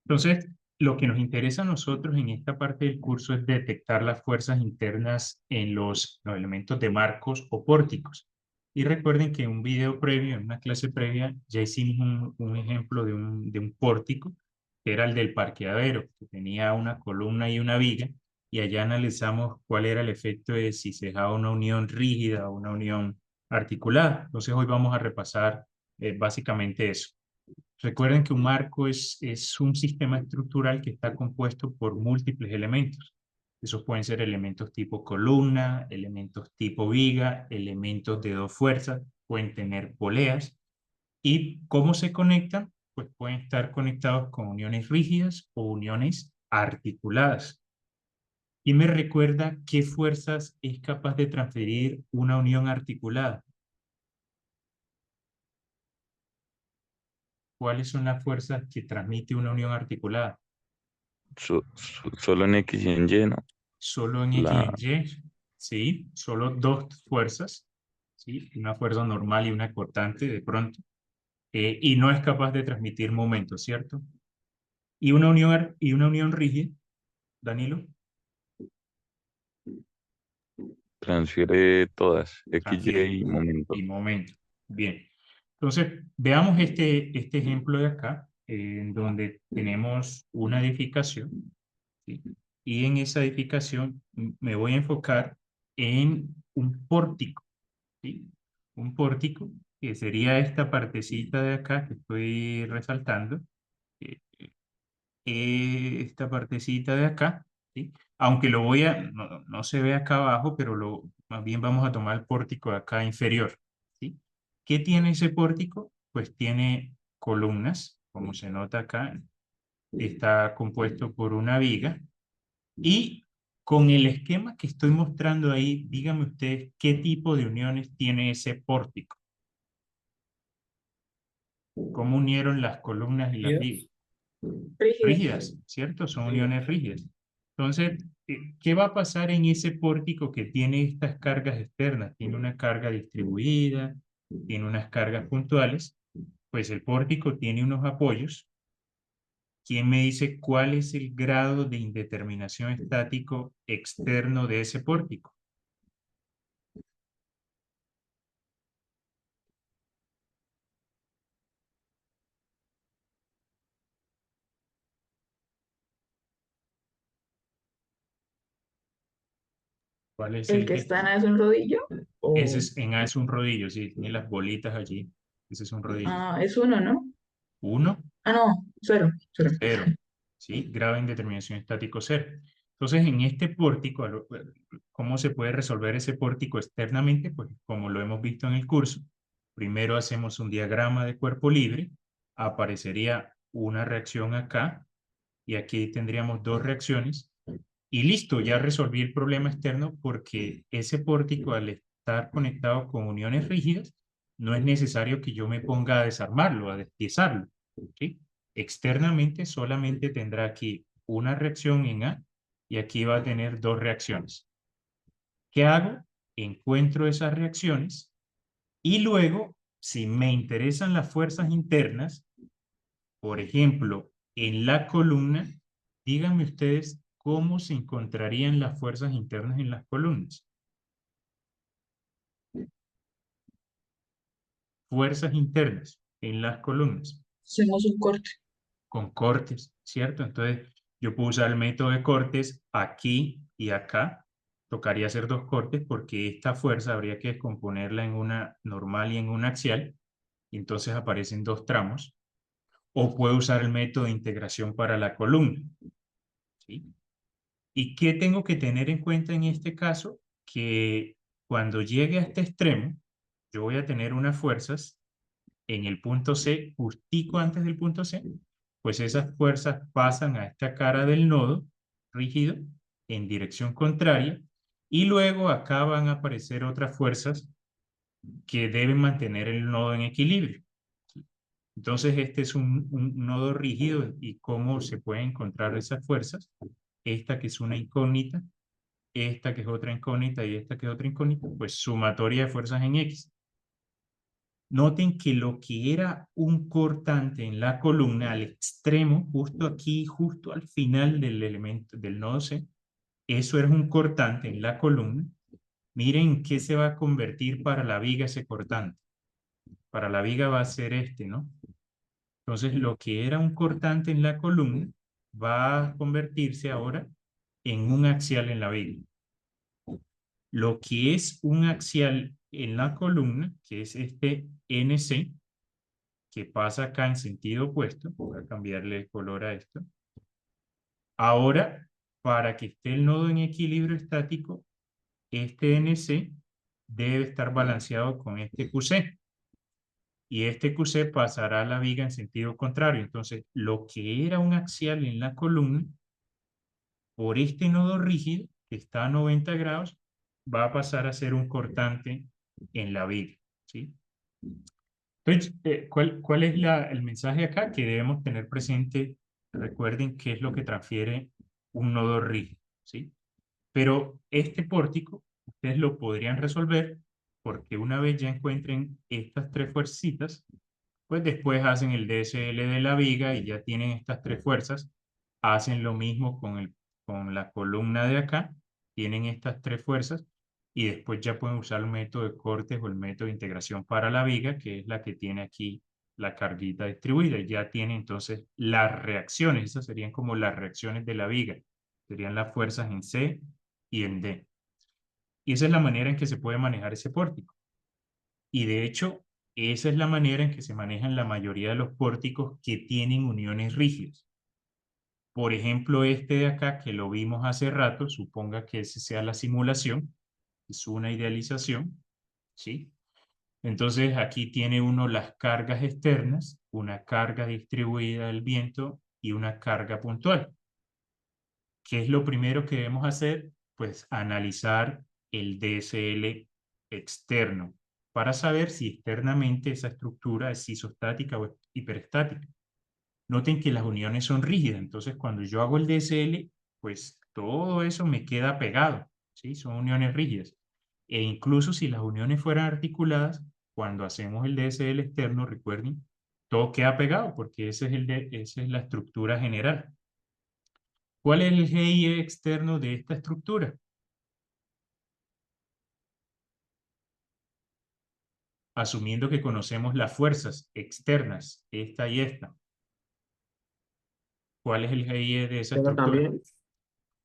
Entonces, lo que nos interesa a nosotros en esta parte del curso es detectar las fuerzas internas en los elementos de marcos o pórticos. Y recuerden que en un video previo, en una clase previa, ya hicimos un ejemplo de un pórtico, que era el del parqueadero, que tenía una columna y una viga, y allá analizamos cuál era el efecto de si se dejaba una unión rígida o una unión articulada. Entonces hoy vamos a repasar básicamente eso. Recuerden que un marco es un sistema estructural que está compuesto por múltiples elementos. Esos pueden ser elementos tipo columna, elementos tipo viga, elementos de dos fuerzas, pueden tener poleas. ¿Y cómo se conectan? Pues pueden estar conectados con uniones rígidas o uniones articuladas. ¿Y me recuerda qué fuerzas es capaz de transferir una unión articulada? ¿Cuáles son las fuerzas que transmite una unión articulada? Solo en X y en Y, ¿no? Solo en X y La, en Y, ¿sí? Solo dos fuerzas, ¿sí? Una fuerza normal y una cortante de pronto, y no es capaz de transmitir momentos, ¿cierto? Y una unión rígida, Danilo, transfiere todas, X, transfiere Y y momento. y momento. Bien. Entonces, veamos este ejemplo de acá, en donde tenemos una edificación, ¿sí? Y en esa edificación me voy a enfocar en un pórtico, ¿sí? Un pórtico, que sería esta partecita de acá que estoy resaltando, eh, esta partecita de acá, ¿sí? Aunque no se ve acá abajo, pero más bien vamos a tomar el pórtico de acá inferior, ¿sí? ¿Qué tiene ese pórtico? Pues tiene columnas, como se nota acá, está compuesto por una viga, y con el esquema que estoy mostrando ahí, díganme ustedes qué tipo de uniones tiene ese pórtico. ¿Cómo unieron las columnas y las vigas? Rígidas. Rígidas. Rígidas, ¿cierto? Son Sí. uniones rígidas. Entonces, ¿qué va a pasar en ese pórtico que tiene estas cargas externas? Tiene una carga distribuida, tiene unas cargas puntuales. Pues el pórtico tiene unos apoyos. ¿Quién me dice cuál es el grado de indeterminación estático externo de ese pórtico? ¿Cuál es El el que que? está en es un rodillo. Ese O, es, es un rodillo, sí, tiene las bolitas allí. Ese es un rodillo. es uno, ¿no? Uno, Ah, no, cero, cero. cero, ¿sí? Grado de indeterminación estático cero. Entonces, en este pórtico, ¿cómo se puede resolver ese pórtico externamente? Pues como lo hemos visto en el curso, primero hacemos un diagrama de cuerpo libre, aparecería una reacción acá, y aquí tendríamos dos reacciones, y listo, ya resolví el problema externo porque ese pórtico, al estar conectado con uniones rígidas, no es necesario que yo me ponga a desarmarlo, a despiezarlo, ¿sí? Externamente solamente tendrá aquí una reacción en A y aquí va a tener dos reacciones. ¿Qué hago? Encuentro esas reacciones y luego, si me interesan las fuerzas internas, por ejemplo, en la columna, díganme ustedes cómo se encontrarían las fuerzas internas en las columnas. Fuerzas internas en las columnas, Hacemos un corte. con cortes, ¿cierto? Entonces, yo puedo usar el método de cortes aquí y acá. Tocaría hacer dos cortes porque esta fuerza habría que descomponerla en una normal y en una axial, y entonces aparecen dos tramos. O puedo usar el método de integración para la columna, ¿sí? ¿Y qué tengo que tener en cuenta en este caso? Que cuando llegue a este extremo, yo voy a tener unas fuerzas en el punto C, justico antes del punto C, pues esas fuerzas pasan a esta cara del nodo rígido en dirección contraria, y luego acá van a aparecer otras fuerzas que deben mantener el nodo en equilibrio. Entonces, este es un nodo rígido, y cómo se pueden encontrar esas fuerzas. Esta que es una incógnita, esta que es otra incógnita y esta que es otra incógnita, pues sumatoria de fuerzas en X. Noten que lo que era un cortante en la columna al extremo, justo aquí, justo al final del elemento del nodo C, eso era un cortante en la columna. Miren en qué se va a convertir para la viga ese cortante. Para la viga va a ser este, ¿no? Entonces, lo que era un cortante en la columna va a convertirse ahora en un axial en la viga. Lo que es un axial en la columna, que es este NC, que pasa acá en sentido opuesto, voy a cambiarle el color a esto. Ahora, para que esté el nodo en equilibrio estático, este NC debe estar balanceado con este QC. Y este QC pasará a la viga en sentido contrario. Entonces, lo que era un axial en la columna, por este nodo rígido, que está a 90 grados, va a pasar a ser un cortante en la viga, ¿sí? Entonces, ¿cuál es el mensaje acá? Que debemos tener presente, recuerden qué es lo que transfiere un nodo rígido, ¿sí? Pero este pórtico, ustedes lo podrían resolver porque una vez ya encuentren estas tres fuercitas, pues después hacen el DSL de la viga y ya tienen estas tres fuerzas, hacen lo mismo con la columna de acá, tienen estas tres fuerzas y después ya pueden usar el método de cortes o el método de integración para la viga, que es la que tiene aquí la carguita distribuida, y ya tiene entonces las reacciones, esas serían como las reacciones de la viga, serían las fuerzas en C y en D. Y esa es la manera en que se puede manejar ese pórtico. Y de hecho, esa es la manera en que se manejan la mayoría de los pórticos que tienen uniones rígidas. Por ejemplo, este de acá que lo vimos hace rato, suponga que ese sea la simulación, es una idealización, ¿sí? Entonces aquí tiene uno las cargas externas, una carga distribuida del viento y una carga puntual. ¿Qué es lo primero que debemos hacer? Pues analizar el DSL externo para saber si externamente esa estructura es isostática o hiperestática. Noten que las uniones son rígidas, entonces cuando yo hago el DSL, pues todo eso me queda pegado, ¿sí? Son uniones rígidas. E incluso si las uniones fueran articuladas, cuando hacemos el DSL externo, recuerden, todo queda pegado porque esa es la estructura general. ¿Cuál es el GIE externo de esta estructura? Asumiendo que conocemos las fuerzas externas, esta y esta. ¿Cuál es el GIE de esa Pero estructura? también,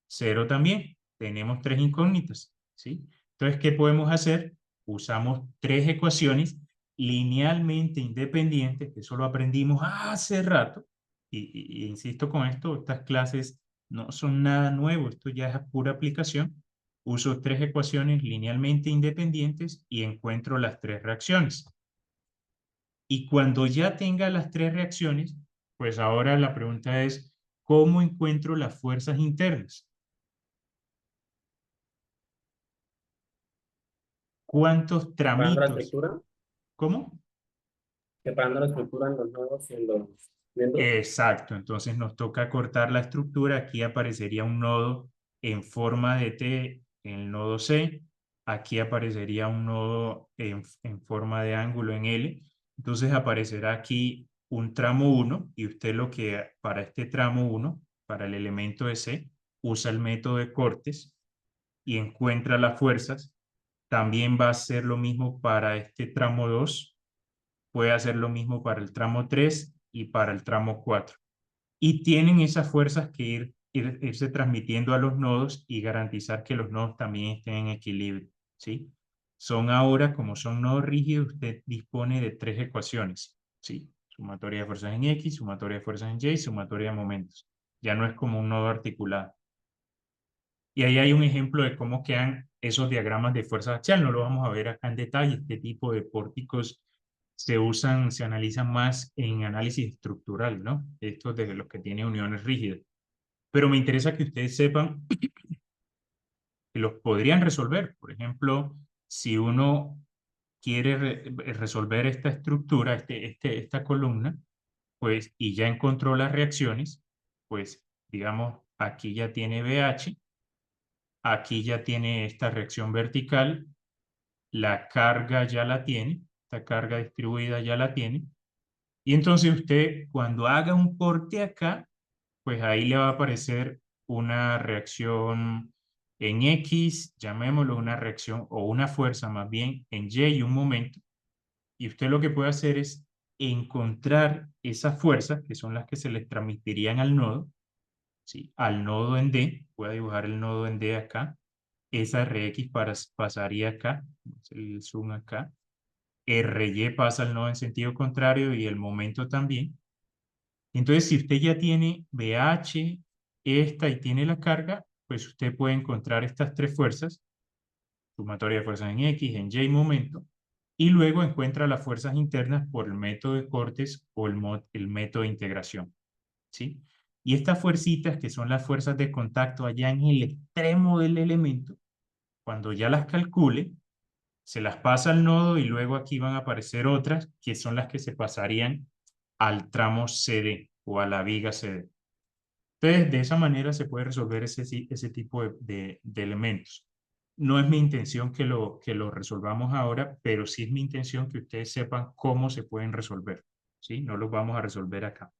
Cero también. Tenemos tres incógnitas, ¿sí? Entonces, ¿qué podemos hacer? Usamos tres ecuaciones linealmente independientes, que eso lo aprendimos hace rato, y insisto con esto, estas clases no son nada nuevo, esto ya es pura aplicación. Uso tres ecuaciones linealmente independientes y encuentro las tres reacciones. Y cuando ya tenga las tres reacciones, pues ahora la pregunta es, ¿cómo encuentro las fuerzas internas? ¿Cuántos separando la tramitos? estructura, ¿Cómo? separando la estructura en los nodos y en los miembros. Exacto, entonces nos toca cortar la estructura. Aquí aparecería un nodo en forma de T en el nodo C. Aquí aparecería un nodo en forma de ángulo en L. Entonces aparecerá aquí un tramo 1 y usted lo que para este tramo 1, para el elemento de C, usa el método de cortes y encuentra las fuerzas. También va a hacer lo mismo para este tramo 2, puede hacer lo mismo para el tramo 3 y para el tramo 4. Y tienen esas fuerzas que irse transmitiendo a los nodos y garantizar que los nodos también estén en equilibrio, ¿sí? Son ahora, como son nodos rígidos, usted dispone de tres ecuaciones, ¿sí? Sumatoria de fuerzas en X, sumatoria de fuerzas en Y, sumatoria de momentos. Ya no es como un nodo articulado. Y ahí hay un ejemplo de cómo quedan esos diagramas de fuerza axial. No lo vamos a ver acá en detalle. Este tipo de pórticos se usan, se analizan más en análisis estructural, ¿no? Estos de los que tienen uniones rígidas. Pero me interesa que ustedes sepan que los podrían resolver. Por ejemplo, si uno quiere resolver esta estructura, esta columna, pues, y ya encontró las reacciones, pues, digamos, aquí ya tiene BH. Aquí ya tiene esta reacción vertical, la carga ya la tiene, esta carga distribuida ya la tiene. Y entonces usted, cuando haga un corte acá, pues ahí le va a aparecer una reacción en X, llamémoslo una reacción o una fuerza más bien en Y y un momento. Y usted lo que puede hacer es encontrar esas fuerzas, que son las que se les transmitirían al nodo, ¿sí? Al nodo en D, voy a dibujar el nodo en D acá, esa Rx pasaría acá, el zoom acá, RY pasa al nodo en sentido contrario y el momento también. Entonces, si usted ya tiene BH, esta y tiene la carga, pues usted puede encontrar estas tres fuerzas, sumatoria de fuerzas en X, en Y momento, y luego encuentra las fuerzas internas por el método de Cortes o el método de integración, ¿sí? Y estas fuercitas, que son las fuerzas de contacto allá en el extremo del elemento, cuando ya las calcule, se las pasa al nodo y luego aquí van a aparecer otras que son las que se pasarían al tramo CD o a la viga CD. Entonces, de esa manera se puede resolver ese tipo de elementos. No es mi intención que lo resolvamos ahora, pero sí es mi intención que ustedes sepan cómo se pueden resolver, ¿sí? No los vamos a resolver acá.